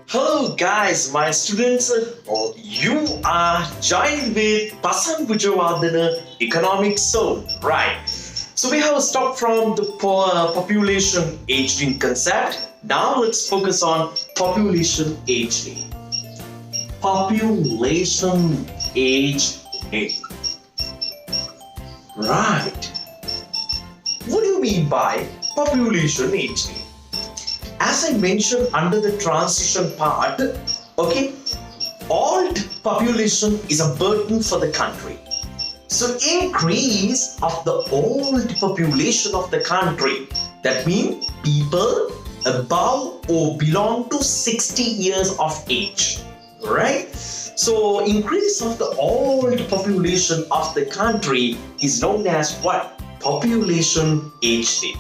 Hello guys, my students, you are joined with Pasan Vijayawardena Economic Zone, right? So we have stopped from the population aging concept. Now let's focus on population aging. Population aging. Right. What do you mean by population aging? As I mentioned under the transition part, old population is a burden for the country. So increase of the old population of the country, that means people above or belong to 60 years of age, right? So increase of the old population of the country is known as what? Population aging.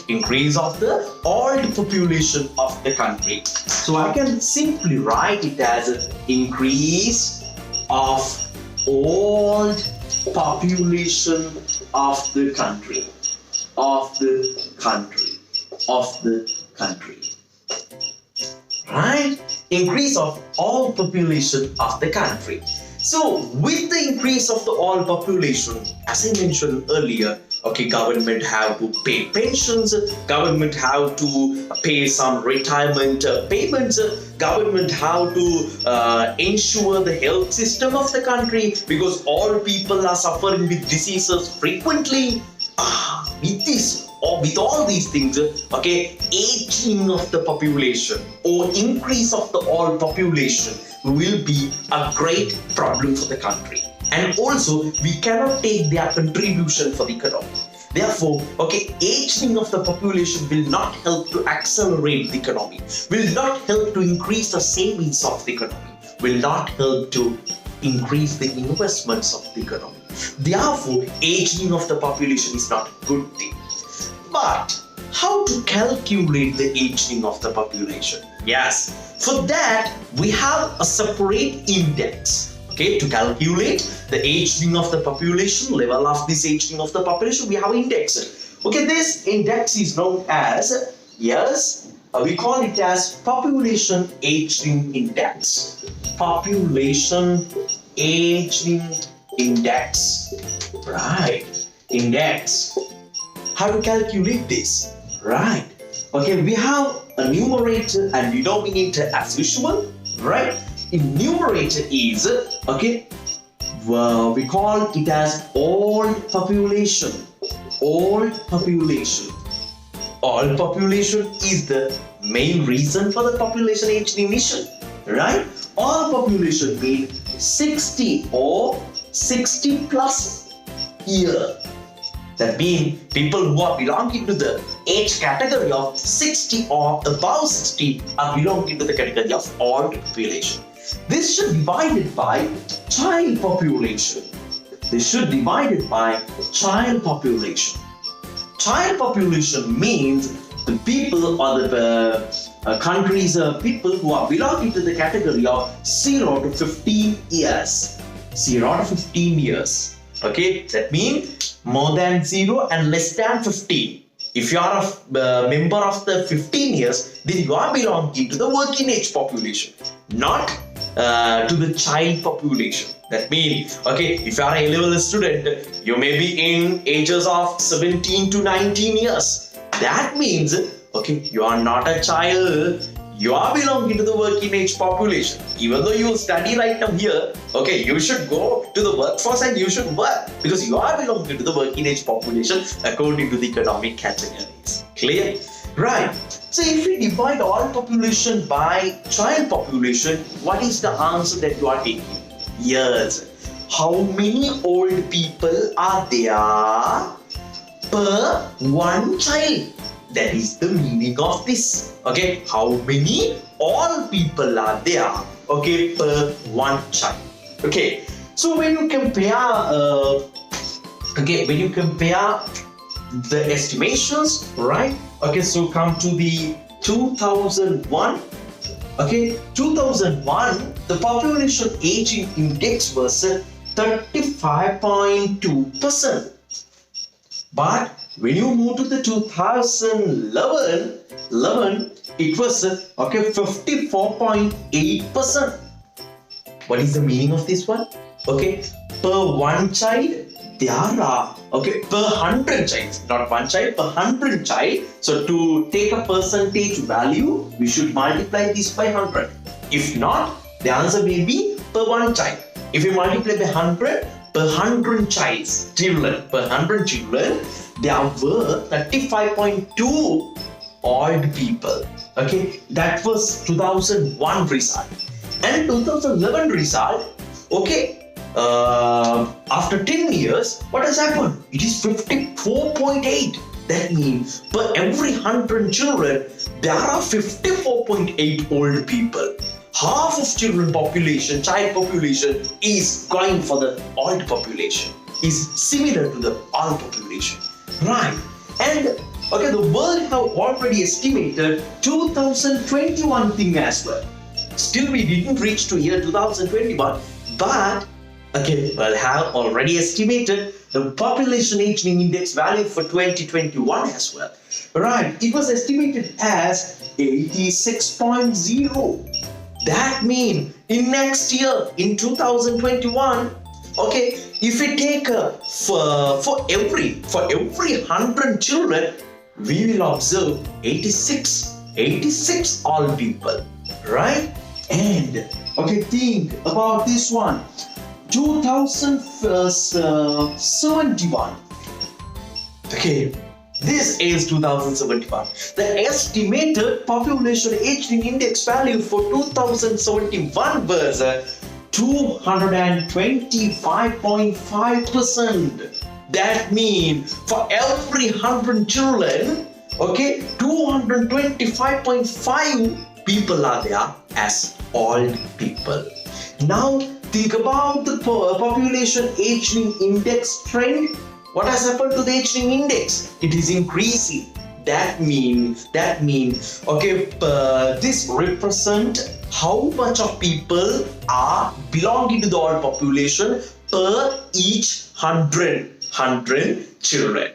Increase of the old population of the country. So I can simply write it as increase of old population of the country. Right? Increase of all population of the country. So with the increase of the all population, as I mentioned earlier, government have to pay pensions, government have to pay some retirement payments, government have to ensure the health system of the country because all people are suffering with diseases frequently. With all these things, aging of the population or increase of the all population will be a great problem for the country. And also, we cannot take their contribution for the economy. Therefore, aging of the population will not help to accelerate the economy, will not help to increase the savings of the economy, will not help to increase the investments of the economy. Therefore, aging of the population is not a good thing. But how to calculate the aging of the population? Yes, for that we have a separate index. To calculate the aging of the population, level of this aging of the population, we have index. This index is known as, we call it as population aging index. Population aging index. Right. Index. How to calculate this? Right. We have a numerator and denominator as usual, right? In numerator is, we call it as old population. Old population. Old population is the main reason for the population aging mission, right? All population means 60 or 60 plus year. That means people who are belonging to the age category of 60 or above 60 are belonging to the category of old population. This should be divided by child population. Child population means the people or the countries, people who are belonging to the category of 0 to 15 years. 0 to 15 years. That means more than 0 and less than 15. If you are a member of the 15 years, then you are belonging to the working age population, not to the child population. That means, if you are an A-level student, you may be in ages of 17 to 19 years. That means, you are not a child. You are belonging to the working age population. Even though you study right now here, you should go to the workforce and you should work because you are belonging to the working age population according to the economic categories. Clear? Right. So if we divide all population by child population, what is the answer that you are taking? Yes. How many old people are there per one child? That is the meaning of this. How many old people are there? Per one child. So when you compare, the estimations, right? So come to the 2001. 2001, the population aging index was 35.2%. But when you move to the 2011, it was 54.8%. What is the meaning of this one? Okay, per one child, there are per 100 child, not one child, per 100 child. So to take a percentage value, we should multiply this by 100. If not, the answer will be per one child. If you multiply by 100, per 100 children, there were 35.2 old people. Okay, that was 2001 result. And 2011 result, after 10 years, what has happened? It is 54.8. That means per every 100 children, there are 54.8 old people. Half of child population is going for the old population, is similar to the old population. Right. And the world have already estimated 2021 thing as well. Still we didn't reach to year 2021, but have already estimated the population aging index value for 2021 as well. Right, it was estimated as 86.0. That means in next year, in 2021, if we take for every 100 children, we will observe 86 old people, right? And think about this one. 2071. This is 2071. The estimated population aging index value for 2071 was 225.5%. That means for every 100 children, 225.5 people are there as old people. Now think about the population aging index trend. What has happened to the aging index? It is increasing. That means this represent how much of people are belonging to the old population per each 100 children.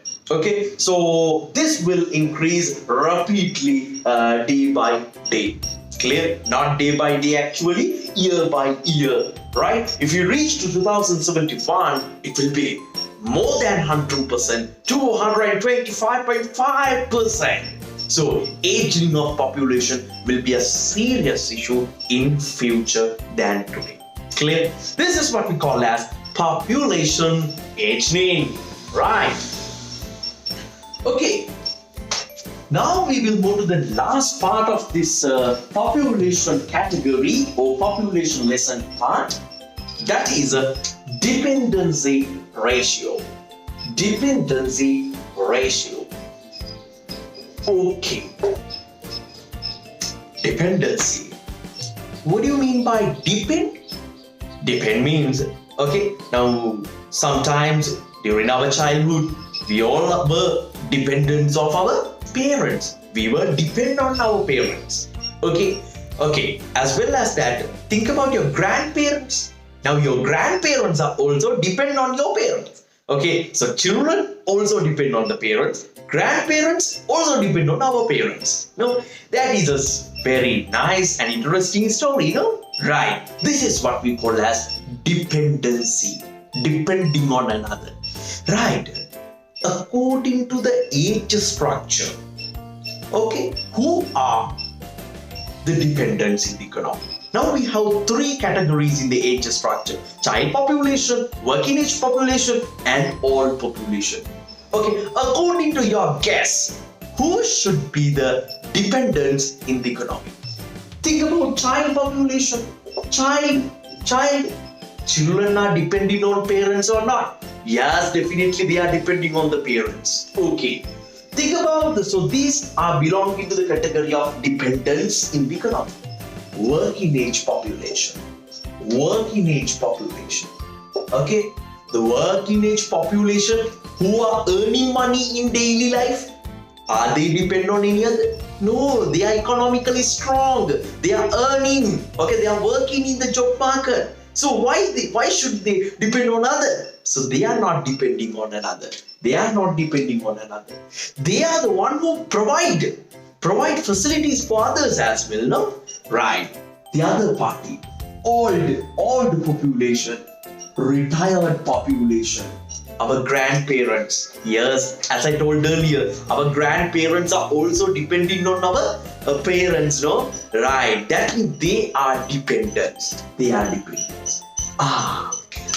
So this will increase rapidly day by day. Clear? Not day by day, actually, year by year, right? If you reach to 2071, it will be more than 100%, 225.5%. So aging of population will be a serious issue in future than today. Clear? This is what we call as population aging, right? Now we will move to the last part of this population category or population lesson part. That is a dependency ratio. Dependency ratio. Dependency. What do you mean by depend? Depend means, now sometimes during our childhood, we all were dependents of our parents. We were dependent on our parents. As well as that, think about your grandparents. Now your grandparents are also dependent on your parents. So children also depend on the parents. Grandparents also depend on our parents. No, that is a very nice and interesting story, no? Right. This is what we call as dependency. Depending on another. Right. According to the age structure, who are the dependents in the economy? Now we have three categories in the age structure: child population, working age population, and old population. According to your guess, who should be the dependents in the economy? Think about child population. Children are depending on parents or not? Yes, definitely they are depending on the parents. Think about this. So these are belonging to the category of dependence in the economy. Working age population. The working age population who are earning money in daily life, are they dependent on any other? No, they are economically strong. They are earning. They are working in the job market. So why should they depend on others? So they are not depending on another. They are the one who provide. provide facilities for others as well, no? Right. The other party, old population, retired population, our grandparents. Yes, as I told earlier, our grandparents are also depending on our parents, no? Right. That means they are dependents. They are dependents.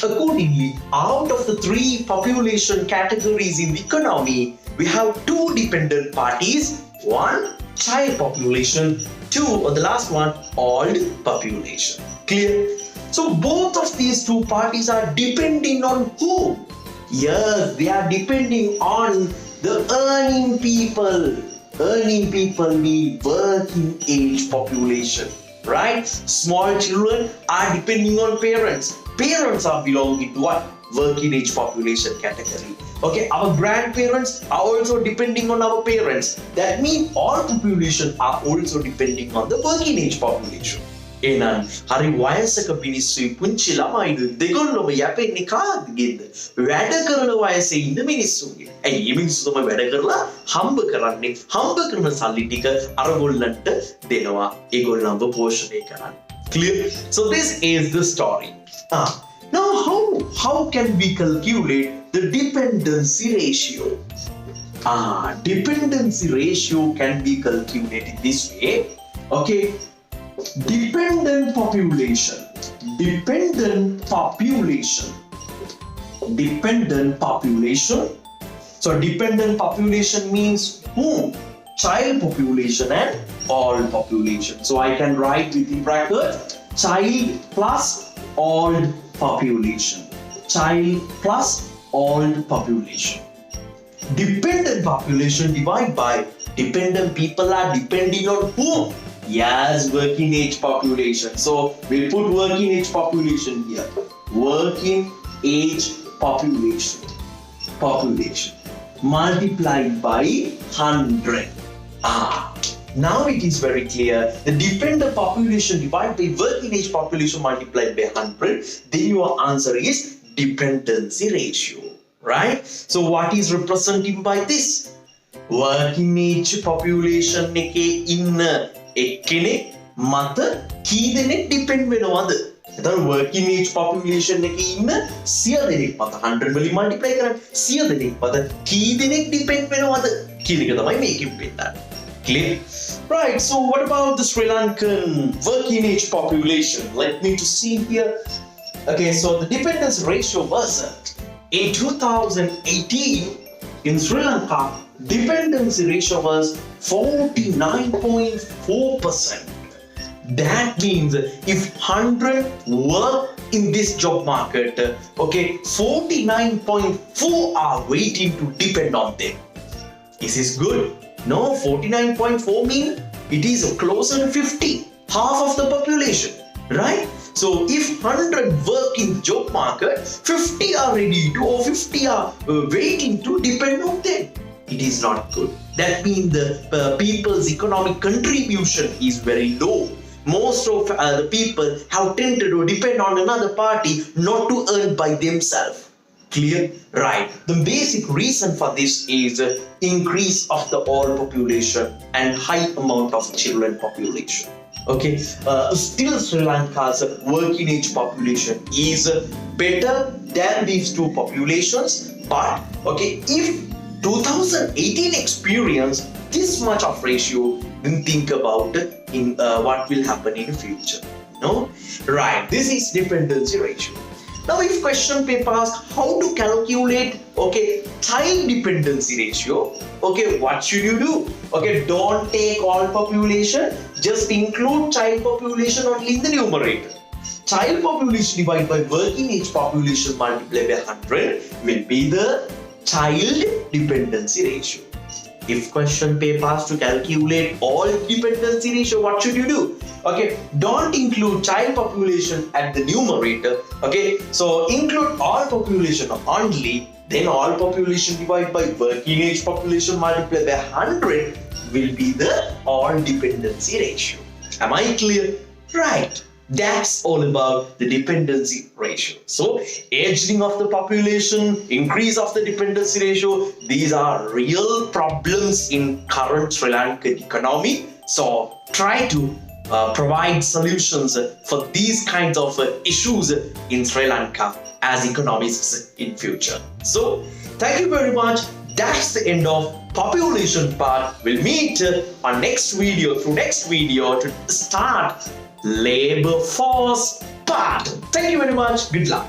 Accordingly, out of the three population categories in the economy, we have two dependent parties. One, child population. Two, or the last one, old population. Clear? So both of these two parties are depending on who? Yes, they are depending on the earning people. Earning people mean working age population. Right? Small children are depending on parents. Parents are belonging to what? Working age population category. Okay, our grandparents are also depending on our parents. That means all population are also depending on the working age population. එහෙනම් හරි වයසක මිනිස්සුයි පුංචි ළමයිද දෙගොල්ලොම යැපෙන්නේ කාගෙන්ද? වැඩ කරන වයසේ ඉන්න මිනිස්සුන්ගේ. ඇයි මේ මිනිස්සු තමයි වැඩ කරලා හම්බ කරන්නේ. හම්බ කරන සල්ලි ටික අරගොල්ලන්ට දෙනවා. ඒගොල්ලන්ව පෝෂණය කරන්න. Clear? So this is the story. Now how can we calculate the dependency ratio? Dependency ratio can be calculated this way. Okay. Dependent population. So dependent population means whom? Child population and old population. So I can write within bracket child plus old population. Child plus old population. Dependent population divided by dependent people are depending on whom? Yes, working age population. So we'll put working age population here. Working age population. Multiplied by 100. Now it is very clear. The dependent population divided by working age population multiplied by 100. Then your answer is dependency ratio. Right? So what is represented by this? Working age population එකේ ඉන්න එක්කෙනෙක් මත කී දෙනෙක් depend වෙනවද? එතකොට working age population එකේ ඉන්න 100 දෙනෙක් මත 100 වලින් multiply කරන්න 100 දෙනෙක් මත කී දෙනෙක් depend වෙනවද කියන එක තමයි මේකෙන් පෙන්නන්නේ. Clear? Right, so what about the Sri Lankan working age population? Let me to see here. Okay, so the dependency ratio was in 2018 in Sri Lanka, dependency ratio was 49.4%. That means if 100 work in this job market, okay, 49.4 are waiting to depend on them. Is this good? No, 49.4 means it is closer to 50, half of the population, right? So if 100 work in the job market, 50 are ready to, or 50 are waiting to depend on them. It is not good. That means the people's economic contribution is very low. Most of the people have tended to depend on another party, not to earn by themselves. Clear? Right. The basic reason for this is increase of the old population and high amount of children population. Okay. Still Sri Lanka's working age population is better than these two populations. But okay, if 2018 experience this much of ratio, then think about in what will happen in the future. No? Right. This is dependency ratio. Now if question paper asks how to calculate child dependency ratio, what should you do? Don't take all population, just include child population only in the numerator. Child population divided by working age population multiplied by 100 will be the child dependency ratio. If question paper asks to calculate all dependency ratio, what should you do? Don't include child population at the numerator. So include all population only. Then all population divided by working age population multiplied by 100 will be the all dependency ratio. Am I clear? Right. That's all about the dependency ratio. So, aging of the population, increase of the dependency ratio, these are real problems in current Sri Lankan economy. So, try to provide solutions for these kinds of issues in Sri Lanka as economists in future. So, thank you very much. That's the end of population part. We'll meet on next video to start labor force part. Thank you very much. Good luck.